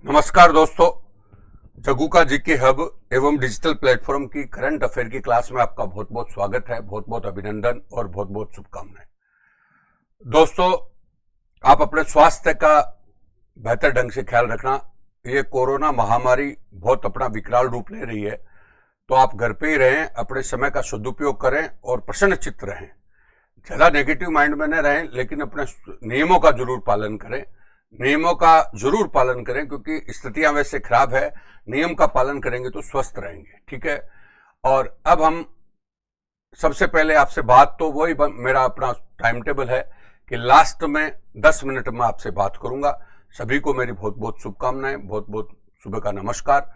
नमस्कार दोस्तों, जग्गू का जीके हब एवं डिजिटल प्लेटफॉर्म की करंट अफेयर की क्लास में आपका बहुत बहुत स्वागत है। बहुत बहुत अभिनंदन और बहुत बहुत शुभकामनाएं। दोस्तों, आप अपने स्वास्थ्य का बेहतर ढंग से ख्याल रखना। ये कोरोना महामारी बहुत अपना विकराल रूप ले रही है, तो आप घर पे ही रहें, अपने समय का सदुपयोग करें और प्रसन्नचित्त रहें। ज्यादा नेगेटिव माइंड में न रहें, लेकिन अपने नियमों का जरूर पालन करें। नियमों का जरूर पालन करें, क्योंकि स्थितियां वैसे खराब है। नियम का पालन करेंगे तो स्वस्थ रहेंगे, ठीक है। और अब हम सबसे पहले आपसे बात, तो वही मेरा अपना टाइम टेबल है कि लास्ट में 10 मिनट में आपसे बात करूंगा। सभी को मेरी बहुत बहुत शुभकामनाएं, बहुत बहुत सुबह का नमस्कार।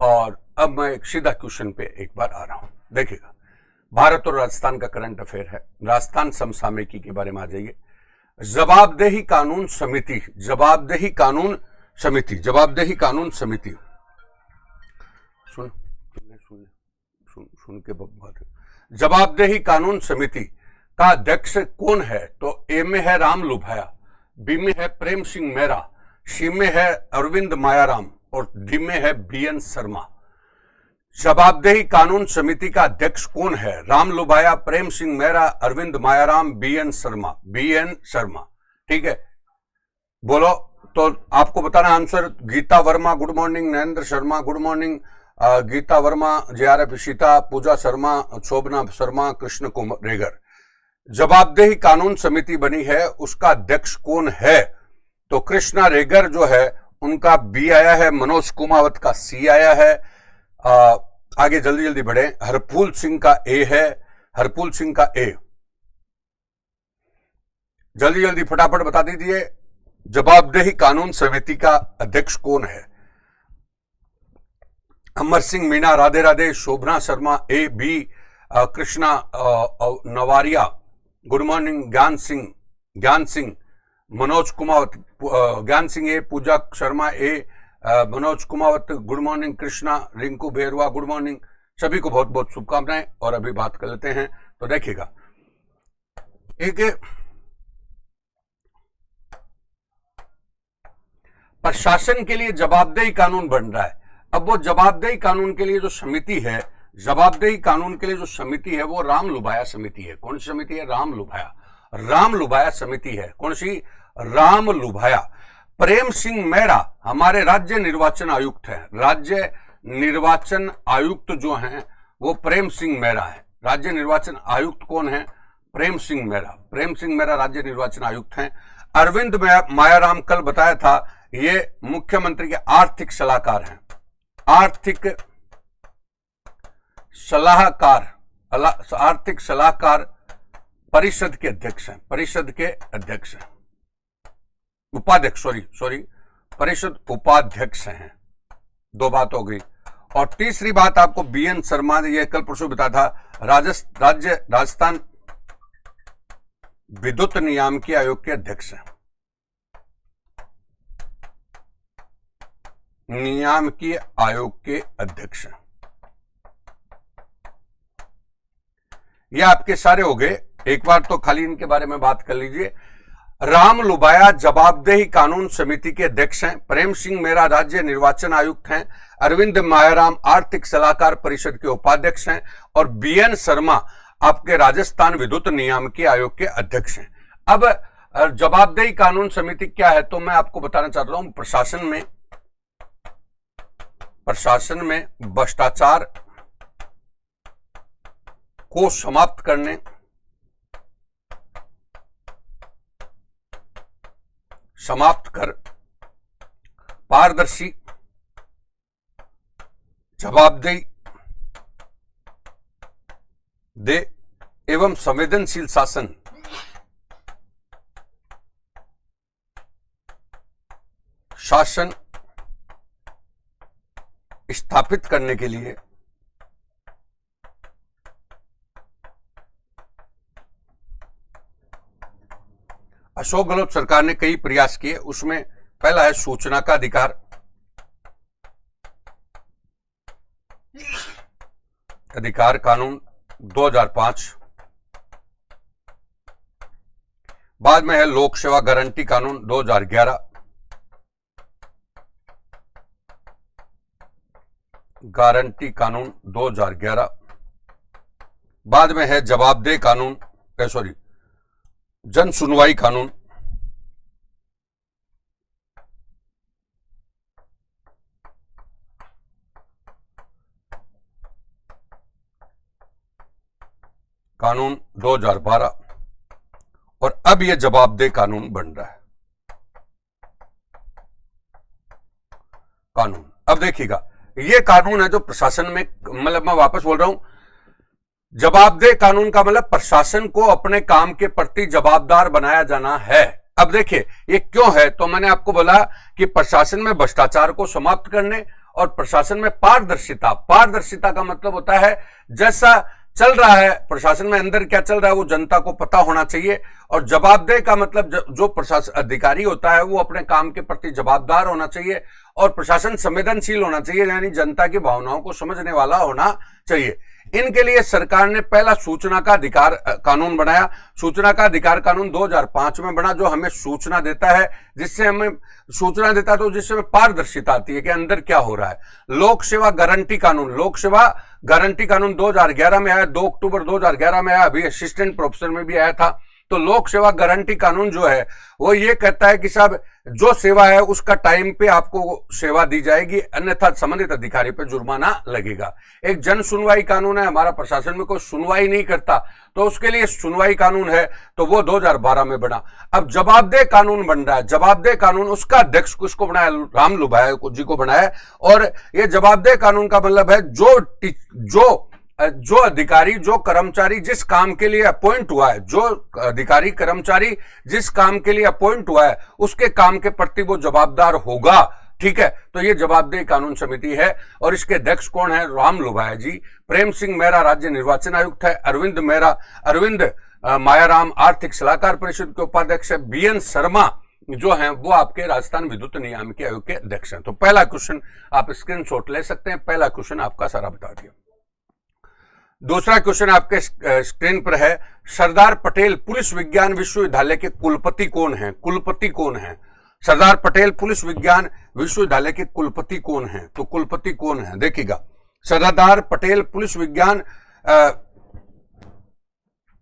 और अब मैं एक सीधा क्वेश्चन पे एक बार आ रहा हूं। देखिएगा, भारत और राजस्थान का करंट अफेयर है। राजस्थान समसामयिकी के बारे में आ जाइए। जवाबदेही कानून समिति, जवाबदेही कानून समिति, जवाबदेही कानून समिति, सुन सुन सुन सुन के बात। जवाबदेही कानून समिति का अध्यक्ष कौन है? तो ए में है राम लुभाया, बी में है प्रेम सिंह मेहरा, सी में है अरविंद मायाराम और डी में है बीएन शर्मा। जवाबदेही कानून समिति का अध्यक्ष कौन है? राम लुभाया, प्रेम सिंह मेहरा, अरविंद मायाराम, बीएन शर्मा। बीएन शर्मा, ठीक है। बोलो, तो आपको बताना answer. Geeta Verma good morning, Narendra Sharma good morning, Geeta Verma, JRF Ishita, Pooja Sharma, Shobhana Sharma, Krishna Kumar Regar. जवाबदेही कानून समिति बनी है, उसका अध्यक्ष कौन है? तो कृष्णा रेगर जो है उनका बी आया है, मनोज कुमावत का सी आया है। आगे जल्दी जल्दी बढ़े। हरफूल सिंह का ए है, हरफूल सिंह का ए। जल्दी जल्दी फटाफट बता दीजिए, जवाबदेही कानून समिति का अध्यक्ष कौन है? अमर सिंह मीणा, राधे राधे, शोभना शर्मा ए, बी कृष्णा नवारिया गुड मॉर्निंग, ज्ञान सिंह, मनोज कुमावत, ज्ञान सिंह ए, पूजा शर्मा ए, मनोज कुमावत गुड मॉर्निंग, कृष्णा, रिंकू बेरवा गुड मॉर्निंग। सभी को बहुत बहुत शुभकामनाएं। और अभी बात कर लेते हैं। तो देखिएगा, एक प्रशासन के लिए जवाबदेही कानून बन रहा है। अब वो जवाबदेही कानून के लिए जो समिति है, जवाबदेही कानून के लिए जो समिति है वो राम लुभाया समिति है। कौन सी समिति है? राम लुभाया, राम लुभाया समिति है। कौन सी? राम लुभाया। प्रेम सिंह मेहरा हमारे राज्य निर्वाचन आयुक्त हैं। राज्य निर्वाचन आयुक्त जो हैं वो प्रेम सिंह मेहरा है। राज्य निर्वाचन आयुक्त कौन है? प्रेम सिंह मेहरा। प्रेम सिंह मेहरा राज्य निर्वाचन आयुक्त हैं। अरविंद मायाराम, कल बताया था, ये मुख्यमंत्री के आर्थिक सलाहकार हैं। आर्थिक सलाहकार, आर्थिक सलाहकार परिषद के अध्यक्ष हैं। परिषद के अध्यक्ष हैं, उपाध्यक्ष, सॉरी परिषद उपाध्यक्ष हैं। दो बात हो गई। और तीसरी बात आपको बीएन शर्मा ने, यह कल परसों बताया था, राजस्थान विद्युत नियामकी आयोग के अध्यक्ष हैं। नियामकी आयोग के अध्यक्ष हैं। ये आपके सारे हो गए। एक बार तो खाली इनके बारे में बात कर लीजिए। राम लुभाया जवाबदेही कानून समिति के अध्यक्ष हैं। प्रेम सिंह मेहरा राज्य निर्वाचन आयुक्त हैं। अरविंद मायाराम आर्थिक सलाहकार परिषद के उपाध्यक्ष हैं। और बीएन शर्मा आपके राजस्थान विद्युत नियामकी आयोग के अध्यक्ष हैं। अब जवाबदेही कानून समिति क्या है, तो मैं आपको बताना चाहता हूं। प्रशासन में भ्रष्टाचार को समाप्त करने, समाप्त कर पारदर्शी, जवाबदेही दे एवं संवेदनशील शासन स्थापित करने के लिए अशोक गहलोत सरकार ने कई प्रयास किए। उसमें पहला है सूचना का अधिकार, अधिकार कानून 2005। बाद में है लोक सेवा गारंटी कानून 2011। गारंटी कानून 2011, बाद में है जवाबदेह कानून, सॉरी जन सुनवाई कानून, कानून 2012, और अब यह जवाबदेह कानून बन रहा है कानून। अब देखिएगा, ये कानून है जो प्रशासन में, मतलब मैं वापस बोल रहा हूं, जवाबदेह कानून का मतलब प्रशासन को अपने काम के प्रति जवाबदार बनाया जाना है। अब देखिए ये क्यों है, तो मैंने आपको बोला कि प्रशासन में भ्रष्टाचार को समाप्त करने और प्रशासन में पारदर्शिता, पारदर्शिता का मतलब होता है जैसा चल रहा है प्रशासन में अंदर क्या चल रहा है वो जनता को पता होना चाहिए, और जवाबदेह का मतलब जो प्रशासन अधिकारी होता है वो अपने काम के प्रति जवाबदार होना चाहिए, और प्रशासन संवेदनशील होना चाहिए, यानी जनता की भावनाओं को समझने वाला होना चाहिए। इनके लिए सरकार ने पहला सूचना का अधिकार कानून बनाया। सूचना का अधिकार कानून 2005 में बना, जो हमें सूचना देता है, जिससे हमें सूचना देता है तो जिससे हमें पारदर्शिता आती है कि अंदर क्या हो रहा है। लोक सेवा गारंटी कानून, लोक सेवा गारंटी कानून 2011 में आया, 2 अक्टूबर 2011 में आया, अभी असिस्टेंट प्रोफेसर में भी आया था। तो लोक सेवा गारंटी कानून जो है वो ये कहता है कि साहब जो सेवा है उसका टाइम पे आपको सेवा दी जाएगी, अन्यथा संबंधित अधिकारी पे जुर्माना लगेगा। एक जन सुनवाई कानून है, हमारा प्रशासन में कोई सुनवाई नहीं करता तो उसके लिए सुनवाई कानून है, तो वो 2012 में बना। अब जवाबदेह कानून बन रहा है। जवाबदेह कानून उसका अध्यक्ष किसको बनाया, राम लुभाया जी को बनाया, और ये जवाबदेह कानून का मतलब है जो अधिकारी, जो कर्मचारी जिस काम के लिए अपॉइंट हुआ है, जो अधिकारी कर्मचारी जिस काम के लिए अपॉइंट हुआ है उसके काम के प्रति वो जवाबदार होगा। ठीक है, तो ये जवाबदेह कानून समिति है, और इसके अध्यक्ष कौन है, राम लुभाया जी। प्रेम सिंह मेहरा राज्य निर्वाचन आयुक्त है। अरविंद मायाराम आर्थिक सलाहकार परिषद के उपाध्यक्ष है। बीएन शर्मा जो हैं वो आपके राजस्थान विद्युत नियामक आयोग के अध्यक्ष हैं। तो पहला क्वेश्चन आप स्क्रीनशॉट ले सकते हैं, पहला क्वेश्चन आपका सारा बता दिया। दूसरा क्वेश्चन आपके स्क्रीन पर है, सरदार पटेल पुलिस विज्ञान विश्वविद्यालय के कुलपति कौन हैं? कुलपति कौन हैं? सरदार पटेल पुलिस विज्ञान विश्वविद्यालय के कुलपति कौन हैं? तो कुलपति कौन है देखिएगा, सरदार पटेल पुलिस विज्ञान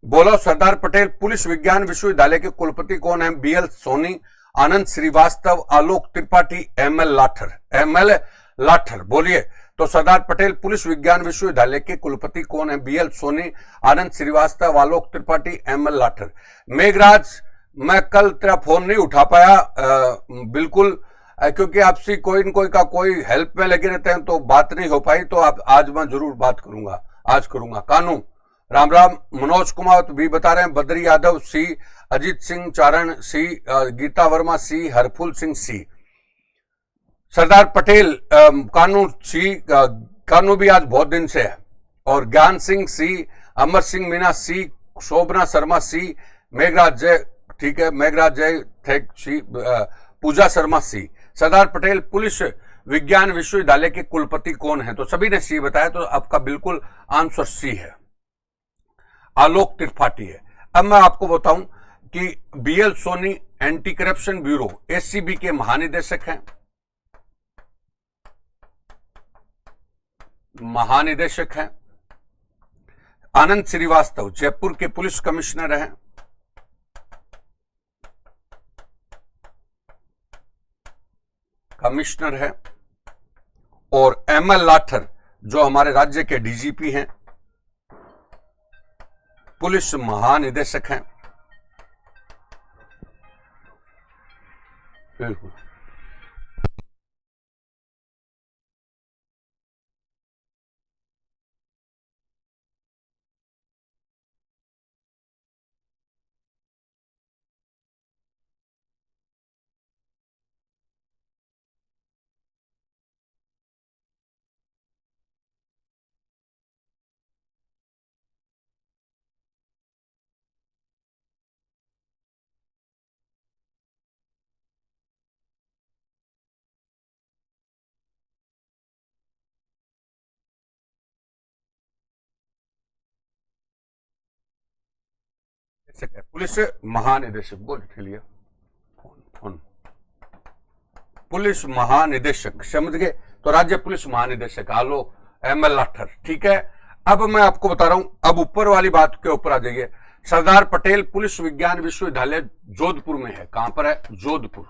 बोलो, सरदार पटेल पुलिस विज्ञान विश्वविद्यालय के कुलपति कौन है? बीएल सोनी, आनंद श्रीवास्तव, आलोक त्रिपाठी, एमएल लाठर। बोलिए, तो सरदार पटेल पुलिस विज्ञान विश्वविद्यालय के कुलपति कौन है? बीएल सोनी, आनंद श्रीवास्तव, आलोक त्रिपाठी, एमएल लाठर। मेघराज, मैं कल तेरा फोन नहीं उठा पाया बिल्कुल, क्योंकि आपसे कोई न कोई का कोई हेल्प में लगे रहते हैं तो बात नहीं हो पाई, तो आज मैं जरूर बात करूंगा, आज करूंगा। कानू राम, मनोज कुमार भी बता रहे हैं, बद्री यादव सी, अजीत सिंह चारण सी, गीता वर्मा सी, हरफुल सिंह सी। सरदार पटेल कानू सी, कानू भी आज बहुत दिन से है, और ज्ञान सिंह सी, अमर सिंह मीना सी, शोभना शर्मा सी, मेघराज जय, ठीक है, मेघराज जय थेक सी, पूजा शर्मा सी। सरदार पटेल पुलिस विज्ञान विश्वविद्यालय के कुलपति कौन है? तो सभी ने सी बताया, तो आपका बिल्कुल आंसर सी है, आलोक त्रिपाठी है। अब मैं आपको बताऊं कि BL Soni anti corruption bureau ACB के महानिदेशक हैं, आनंद श्रीवास्तव जयपुर के पुलिस कमिश्नर हैं, और एमएल लाठर जो हमारे राज्य के डीजीपी हैं, पुलिस महानिदेशक हैं। बिल्कुल पुलिस महानिदेशक, बोल लिए फोन, पुलिस महानिदेशक, समझ गए? तो राज्य पुलिस महानिदेशक आलो ML लाठर। ठीक है, अब मैं आपको बता रहा हूं, अब ऊपर वाली बात के ऊपर आ जाइए। सरदार पटेल पुलिस विज्ञान विश्वविद्यालय जोधपुर में है। कहां पर है? जोधपुर।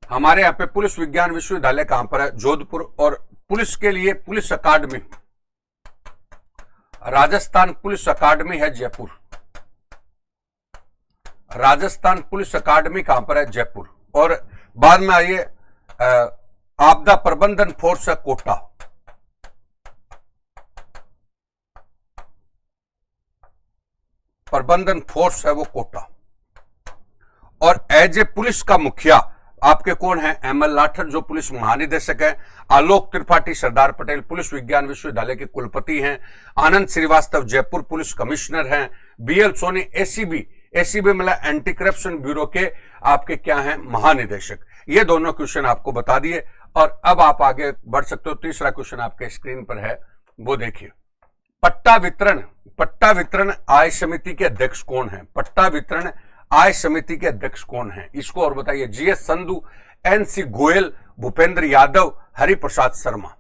हमारे यहाँ पे पुलिस विज्ञान विश्वविद्यालय कहां पर है? जोधपुर। और पुलिस के लिए पुलिस अकादमी, राजस्थान पुलिस अकादमी है जयपुर। राजस्थान पुलिस अकादमी कहां पर है? जयपुर। और बाद में आइए, आपदा प्रबंधन फोर्स है कोटा। प्रबंधन फोर्स है वो कोटा। और एज ए पुलिस का मुखिया आपके कौन है? ML लाठर, जो पुलिस महानिदेशक है। आलोक त्रिपाठी सरदार पटेल पुलिस विज्ञान विश्वविद्यालय के कुलपति हैं। आनंद श्रीवास्तव जयपुर पुलिस कमिश्नर हैं। BL सोनी एसीबी मतलब एंटी करप्शन ब्यूरो के आपके क्या हैं? महानिदेशक। ये दोनों क्वेश्चन आपको बता दिए और अब आप आगे बढ़ सकते हो। तीसरा क्वेश्चन आपके स्क्रीन पर है, वो देखिए। पट्टा वितरण आय समिति के अध्यक्ष कौन है? पट्टा वितरण आय समिति के अध्यक्ष कौन है? इसको और बताइए। GS Sandhu, NC Goyal, Bhupendra Yadav, Hariprasad Sharma.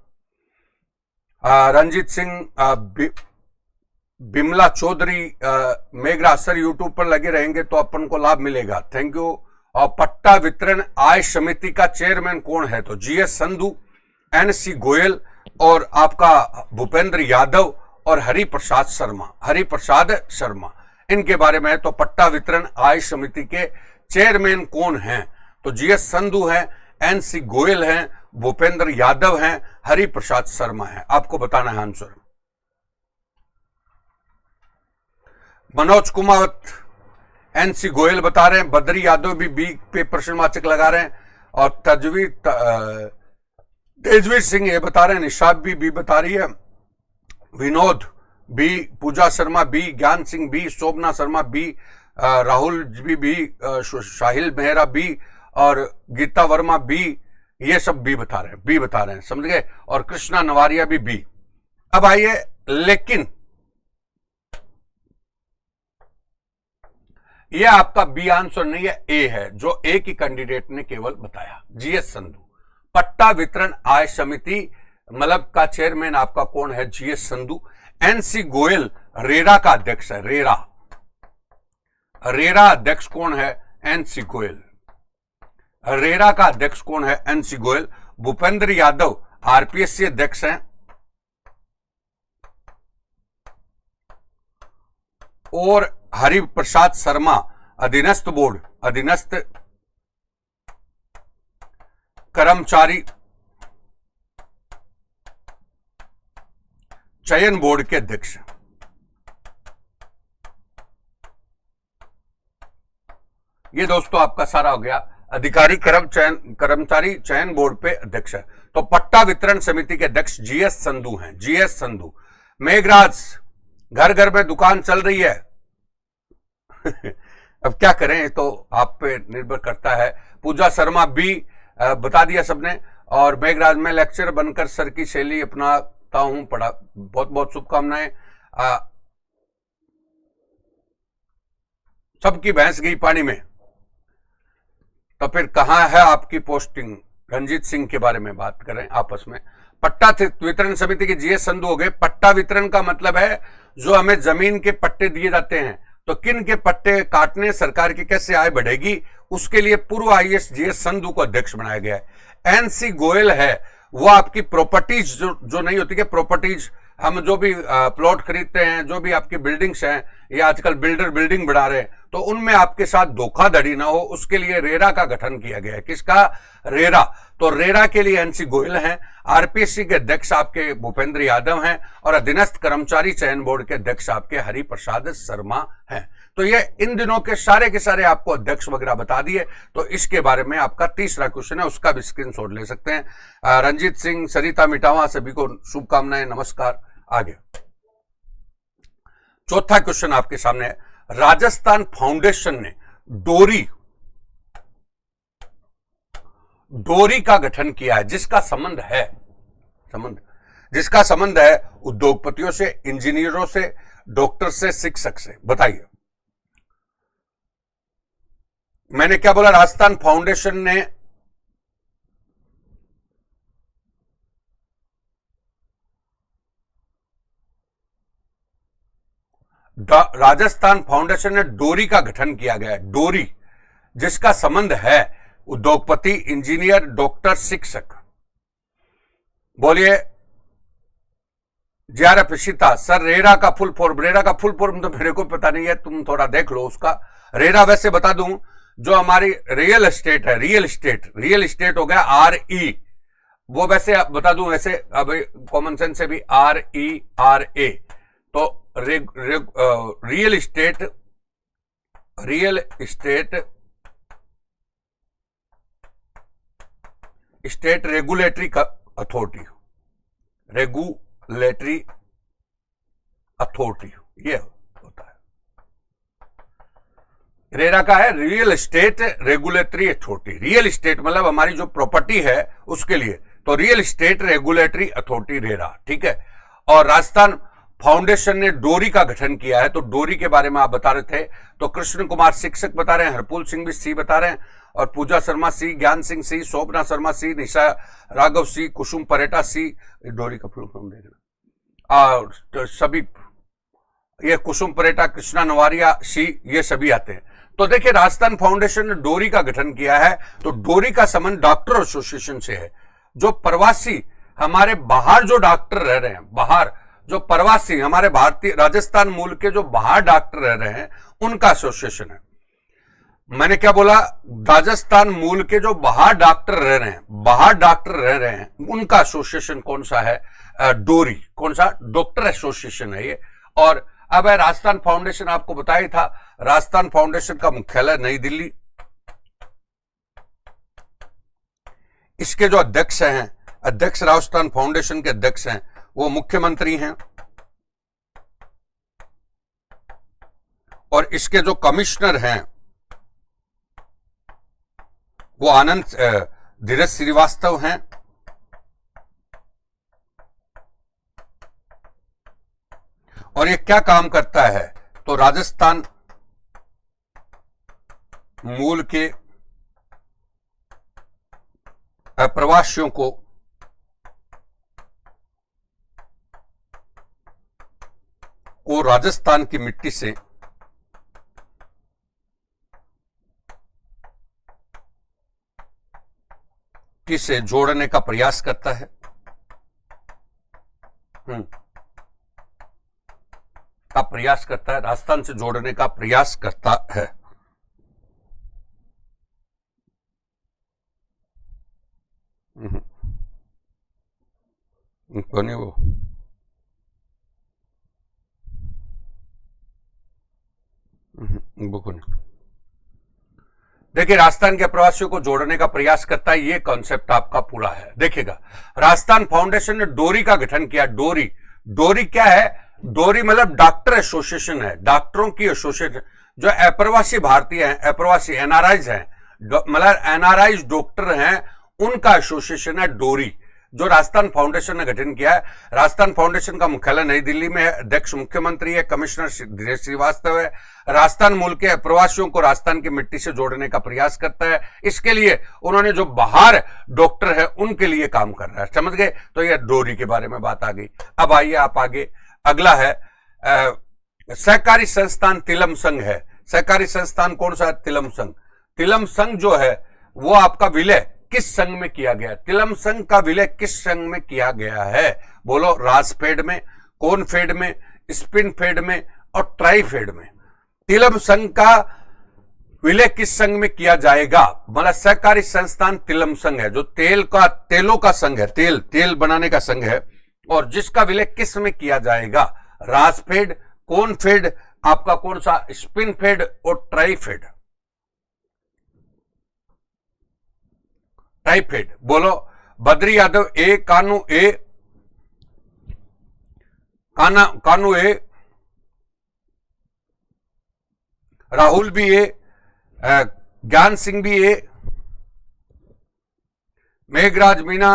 Ranjeet Singh, Bimla Chaudhary, Meghraj sir YouTube पर लगे रहेंगे तो अपन को लाभ मिलेगा। Thank you. और पट्टा वितरण आय समिति का चेयरमैन कौन है? तो GS संधू, NC गोयल और आपका भूपेंद्र यादव और हरिप्रसाद शर्मा। इनके बारे में है। तो पट्टा वितरण आय समिति के चेयरमैन कौन हैं? तो GS संधू हैं, NC गोयल हैं, भूपेंद्र यादव हैं, हरिप्रसाद शर्मा हैं। आपको बताना है आंसर। मनोज कुमावत NC गोयल बता रहे हैं। बद्री यादव भी बी पे प्रश्नवाचक लगा रहे हैं। और तेजवीर सिंह ये बता रहे हैं। निशाब भी बी बता रही है। विनोद बी, पूजा शर्मा बी, ज्ञान सिंह बी, शोभना शर्मा बी, राहुल बी, साहिल मेहरा बी और गीता वर्मा बी। ये सब बी बता रहे हैं, समझ गए। और कृष्णा नवारिया भी बी। अब आइए, लेकिन यह आपका बी आंसर नहीं है, ए है, जो ए की कैंडिडेट ने केवल बताया। GS संधू। पट्टा वितरण आय समिति मतलब का चेयरमैन आपका कौन है? GS Sandhu. NC Goyal RERA का अध्यक्ष है। रेरा अध्यक्ष कौन है? NC गोयल। रेरा का अध्यक्ष कौन है? NC गोयल। भूपेंद्र यादव RPSC अध्यक्ष हैं। और हरिप्रसाद शर्मा अधीनस्थ कर्मचारी चयन बोर्ड के अध्यक्ष। ये दोस्तों आपका सारा हो गया। अधिकारी कर्मचारी चयन बोर्ड पे अध्यक्ष है। तो पट्टा वितरण समिति के अध्यक्ष GS संधू हैं। GS संधू। मेघराज, घर घर में दुकान चल रही है। अब क्या करें, तो आप पे निर्भर करता है। पूजा शर्मा बी बता दिया सबने। और मेघराज, में लेक्चर बनकर सर की शैली अपनाता हूं, पढ़ा। बहुत बहुत शुभकामनाएं। सबकी भैंस गई पानी में, तो फिर कहां है आपकी पोस्टिंग? रंजीत सिंह के बारे में बात करें आपस में। पट्टा वितरण समिति के GS संधू हो गए। पट्टा वितरण का मतलब है जो हमें जमीन के पट्टे दिए जाते हैं, तो किन के पट्टे काटने, सरकार की कैसे आय बढ़ेगी, उसके लिए पूर्व IAS GS संधू को अध्यक्ष बनाया गया है। NC गोयल है वो आपकी प्रॉपर्टीज जो नहीं होती, कि प्रॉपर्टीज हम जो भी प्लॉट खरीदते हैं, जो भी आपकी बिल्डिंग्स हैं, या आजकल बिल्डर बिल्डिंग बढ़ा रहे हैं, तो उनमें आपके साथ धोखाधड़ी ना हो, उसके लिए रेरा का गठन किया गया है। किसका? रेरा। तो रेरा के लिए NC गोयल हैं। RPSC के अध्यक्ष आपके भूपेंद्र यादव हैं। और अधीनस्थ कर्मचारी चयन बोर्ड के अध्यक्ष आपके हरिप्रसाद शर्मा हैं। तो ये इन दिनों के सारे आपको अध्यक्ष वगैरह बता दिए। तो इसके बारे में आपका तीसरा क्वेश्चन है, उसका भी स्क्रीनशॉट ले सकते हैं। रंजीत सिंह, सरिता मिटावा, सभी को शुभकामनाएं, नमस्कार। आगे चौथा क्वेश्चन आपके सामने है। राजस्थान फाउंडेशन ने डोरी का गठन किया है, जिसका संबंध है उद्योगपतियों से, इंजीनियरों से, डॉक्टर से, शिक्षक से। बताइए, मैंने क्या बोला? राजस्थान फाउंडेशन ने राजस्थान फाउंडेशन ने डोरी का गठन किया गया है। डोरी जिसका संबंध है उद्योगपति, इंजीनियर, डॉक्टर, शिक्षक। बोलिए जेआरएफ इशिता सर, रेरा का फुल फॉर्म, रेरा का फुल फॉर्म तो मेरे को पता नहीं है, तुम थोड़ा देख लो उसका। रेरा वैसे बता दूं, जो हमारी रियल एस्टेट है, रियल एस्टेट हो गया RE, वो वैसे बता दूं, वैसे अभी कॉमन सेंस से भी RERA, तो रियल एस्टेट रेगुलेटरी अथॉरिटी, ये होता है। रेरा का है real estate regulatory authority. Real estate मतलब हमारी जो प्रॉपर्टी है उसके लिए, तो real estate regulatory authority RERA, ठीक है। और राजस्थान फाउंडेशन ने डोरी का गठन किया है, तो डोरी के बारे में आप बता रहे थे, तो कृष्ण कुमार शिक्षक बता रहे हैं, हरपुल सिंह भी सी बता रहे हैं, और पूजा शर्मा सी, ज्ञान सिंह सी, शोभना शर्मा सी, निशा राघव सी, कुसुम परेटा सी, डोरी का फुल फॉर्म देखना, और तो सभी ये कुसुम परेटा, कृष्णा नवारिया सी, ये सभी आते हैं। तो देखिए राजस्थान फाउंडेशन ने डोरी का गठन किया है, तो डोरी का संबंध डॉक्टर एसोसिएशन से है। जो प्रवासी हमारे बाहर जो डॉक्टर रह रहे हैं, बाहर जो प्रवासी हमारे भारतीय राजस्थान मूल के जो बाहर डॉक्टर रह रहे हैं, उनका एसोसिएशन है। मैंने क्या बोला, राजस्थान मूल के जो बाहर डॉक्टर रह रहे हैं, उनका एसोसिएशन कौन सा है, डोरी। कौन सा, डॉक्टर एसोसिएशन है ये। और अब है राजस्थान फाउंडेशन, आपको बताया था, राजस्थान फाउंडेशन का मुख्यालय नई दिल्ली। इसके जो अध्यक्ष राजस्थान फाउंडेशन के अध्यक्ष हैं, वो मुख्यमंत्री हैं, और इसके जो कमिश्नर हैं वो आनंद धीरज श्रीवास्तव हैं, और ये क्या काम करता है, तो राजस्थान मूल के प्रवासियों को राजस्थान की मिट्टी से किसे जोड़ने का प्रयास करता है। राजस्थान से जोड़ने का प्रयास करता है। कौन है वो, देखिए राजस्थान के प्रवासियों को जोड़ने का प्रयास करता है, ये कॉन्सेप्ट आपका पूरा है। देखिएगा राजस्थान फाउंडेशन ने डोरी का गठन किया। डोरी क्या है, डोरी मतलब डॉक्टर एसोसिएशन है, डॉक्टरों की एसोसिएशन। जो अप्रवासी भारतीय हैं, अप्रवासी एनआरआईज हैं, मतलब एनआरआईज डॉक्टर हैं, उनका एसोसिएशन है डोरी, जो राजस्थान फाउंडेशन ने गठन किया है। राजस्थान फाउंडेशन का मुख्यालय नई दिल्ली में है, अध्यक्ष मुख्यमंत्री है, कमिश्नर धीरज श्रीवास्तव है। राजस्थान मूल के प्रवासियों को राजस्थान की मिट्टी से जोड़ने का प्रयास करता है। इसके लिए उन्होंने जो बाहर डॉक्टर है उनके लिए काम कर रहा है, समझ गए। तो ये डोरी के बारे में बात आ गई। अब आइए आप आगे, अगला है सहकारी संस्थान तिलम संघ है। सहकारी संस्थान कौन सा है, तिलम संघ। तिलम संघ जो है वो आपका विलय किस संघ में किया गया है, तिलम संघ का विलय किस संघ में किया गया है, बोलो। राजफेड में, कोनफेड में, स्पिनफेड में और ट्राइफेड में। तिलम संघ का विलय किस संघ में किया जाएगा, मतलब सहकारी संस्थान तिलम संघ है, जो तेलों का संघ है, तेल बनाने का संघ है, और जिसका विलय किस में किया जाएगा, राजफेड, कोनफेड, आपका कौन सा, स्पिनफेड और ट्राइफेड। टाइफेड, बोलो। बद्री यादव ए, कानू ए, कानू ए, राहुल भी ए, ज्ञान सिंह भी ए, मेघराज मीना,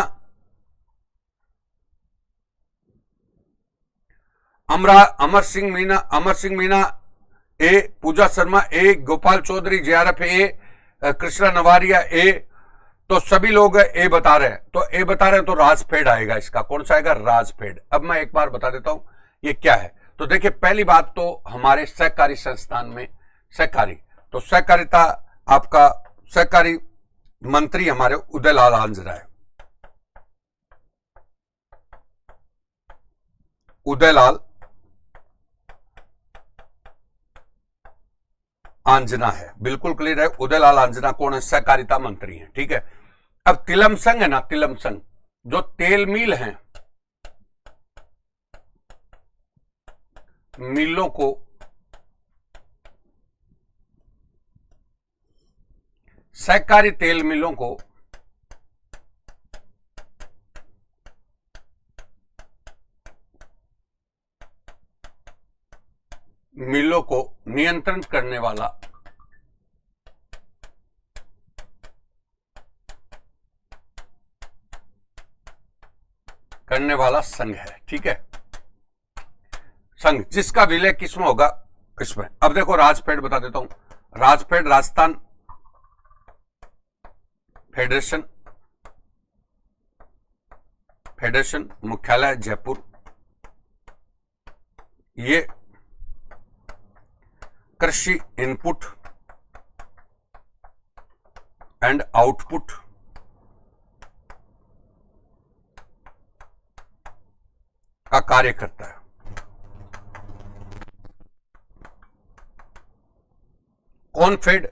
अमर सिंह मीना ए, पूजा शर्मा ए, गोपाल चौधरी जेआरएफ ए, कृष्णा नवारिया ए। तो सभी लोग ए बता रहे हैं, तो ए बता रहे हैं, तो राजफेड आएगा इसका। कौन सा आएगा, राजफेड। अब मैं एक बार बता देता हूं ये क्या है। तो देखिए पहली बात तो हमारे सहकारी संस्थान में सहकारी, तो सहकारिता आपका सहकारी मंत्री हमारे उदयलाल आंजना है। उदयलाल आंजना है, बिल्कुल क्लियर है। उदयलाल आंजना कौन है? सहकारिता मंत्री हैं, ठीक है। अब तिलमसंग है ना, तिलमसंग जो तेल मिल हैं, मिलों को सहकारी तेल मिलों को नियंत्रण करने वाला संघ है, ठीक है। संघ जिसका विलय किसमें होगा? इसमें। अब देखो राजफेड बता देता हूं। राजफेड राजस्थान फेडरेशन मुख्यालय जयपुर। ये कृषि इनपुट एंड आउटपुट का कार्य करता है। कॉनफेड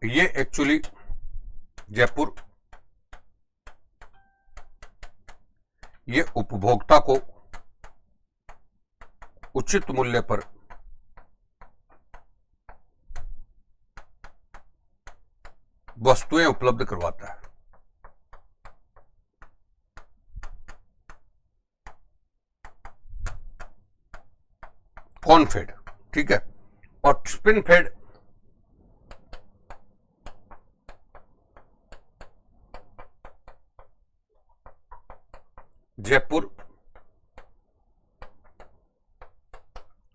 ये एक्चुअली जयपुर, ये उपभोक्ता को उचित मूल्य पर वस्तुएं उपलब्ध करवाता है। कॉनफेड, ठीक है। और स्पिनफेड जयपुर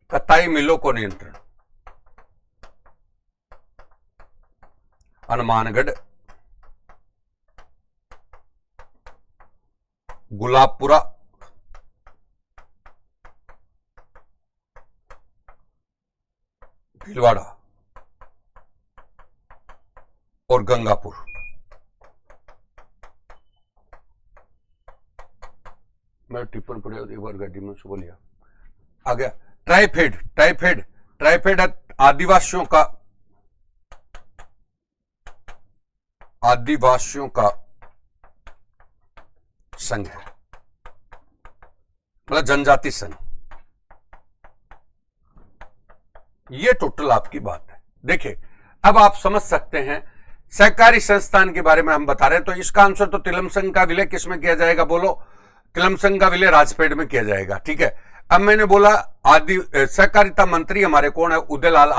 कताई मिलों को नियंत्रण, हनुमानगढ़, गुलाबपुरा, भीलवाड़ा और गंगापुर। मैं टिप्पण पढ़े एक बार गड्डी में से बोलिया आ गया। ट्राइफेड आदिवासियों का संघ है, मतलब जनजाति संघ। ये टोटल आपकी बात है। देखिए अब आप समझ सकते हैं सहकारी संस्थान के बारे में हम बता रहे हैं, तो इसका आंसर तो तिलमसंग का विलय किसमें किया जाएगा? बोलो। तिलमसंग का विलय राजफेड में किया जाएगा, ठीक है। अब मैंने बोला सहकारिता मंत्री हमारे कौन है? उदयलाल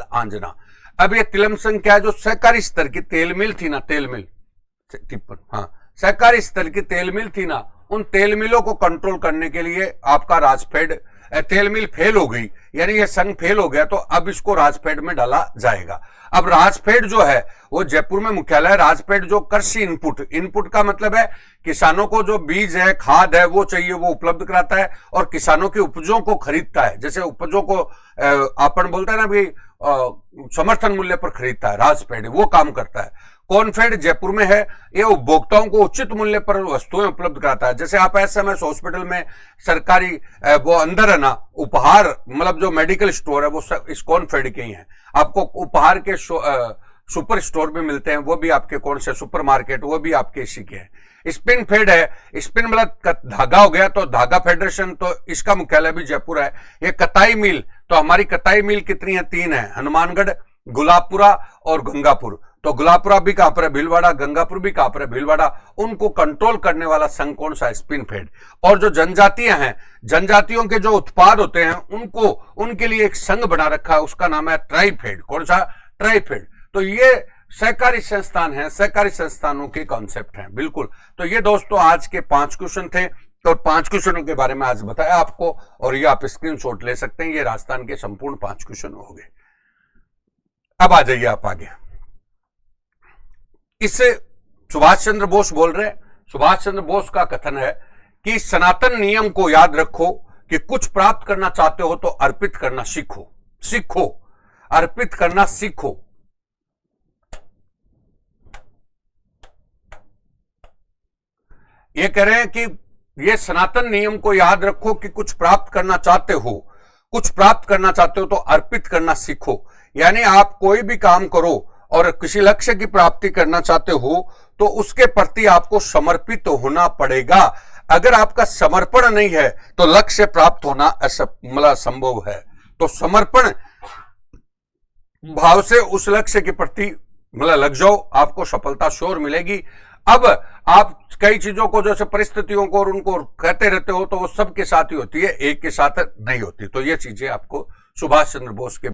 आंजना। अब ये तिलमसंग क्या है? जो सहकारी स्तर की तेल मिल थी ना, तेल मिल, टिप्पण, हाँ, सहकारी स्तर की तेल मिल थी ना, उन तेल मिलों को कंट्रोल करने के लिए आपका राजफेड, तेल मिल फेल हो गई, यानी ये संघ फेल हो गया, तो अब इसको राजफेड में डाला जाएगा। अब राजफेड जो है वो जयपुर में मुख्यालय है। राजफेड जो कृषि इनपुट का मतलब है किसानों को जो बीज है, खाद है, वो चाहिए, वो उपलब्ध कराता है और किसानों की उपजों को खरीदता है। जैसे उपजों को अपन बोलते हैं ना भाई, समर्थन मूल्य पर खरीदता है, राजफेड वो काम करता है। कॉनफेड जयपुर में है, ये उपभोक्ताओं को उचित मूल्य पर वस्तुएं उपलब्ध कराता है। जैसे आप एसएमएस हॉस्पिटल में सरकारी वो अंदर है ना, उपहार मतलब जो मेडिकल स्टोर है वो इस कॉनफेड के ही है। आपको उपहार के सुपर स्टोर भी मिलते हैं, वो भी आपके कौन से सुपरमार्केट, वो भी आपके इसी के हैं। स्पिन फेड है, स्पिन मतलब धागा हो गया, तो धागा फेडरेशन, तो इसका मुख्यालय भी जयपुर है। ये कताई मिल, तो हमारी कताई मिल कितनी है? 3 है, हनुमानगढ़, गुलाबपुरा और गंगापुर। तो गुलाबपुरा भी कहां पर है? भीलवाड़ा। गंगापुर भी कहां पर है? भीलवाड़ा। उनको कंट्रोल करने वाला संघ कौन सा है? स्पिन फेड। और जो जनजातियां हैं, जनजातियों के जो उत्पाद होते हैं उनको, उनके लिए एक संघ बना रखा है, उसका नाम है ट्राइफेड। कौन सा? ट्राइफेड। तो ये सहकारी संस्थान है, सहकारी संस्थानों के कॉन्सेप्ट हैं, बिल्कुल। तो ये दोस्तों आज के 5 क्वेश्चन थे, तो 5 क्वेश्चनों के बारे में आज बताया आपको, और ये आप स्क्रीनशॉट ले सकते हैं। ये राजस्थान के संपूर्ण 5 क्वेश्चन हो गए। अब आ जाइए आप आगे। इस सुभाष चंद्र बोस बोल रहे हैं। सुभाष चंद्र बोस का कथन है कि सनातन नियम को याद रखो कि कुछ प्राप्त करना चाहते हो तो अर्पित करना सीखो। सीखो, अर्पित करना सीखो। ये कह रहे हैं कि ये सनातन नियम को याद रखो कि कुछ प्राप्त करना चाहते हो, कुछ प्राप्त करना चाहते हो तो अर्पित करना सीखो। यानी आप कोई भी काम करो और किसी लक्ष्य की प्राप्ति करना चाहते हो तो उसके प्रति आपको समर्पित होना पड़ेगा। अगर आपका समर्पण नहीं है तो लक्ष्य प्राप्त होना असंभव है। तो समर्पण भाव से उस लक्ष्य के प्रति लग जाओ, आपको सफलता श्योर मिलेगी। अब आप कई चीजों को जैसे परिस्थितियों को और उनको कहते रहते हो तो वो सबके साथ ही होती है, एक के साथ नहीं होती। तो ये चीजें आपको सुभाष चंद्र बोस के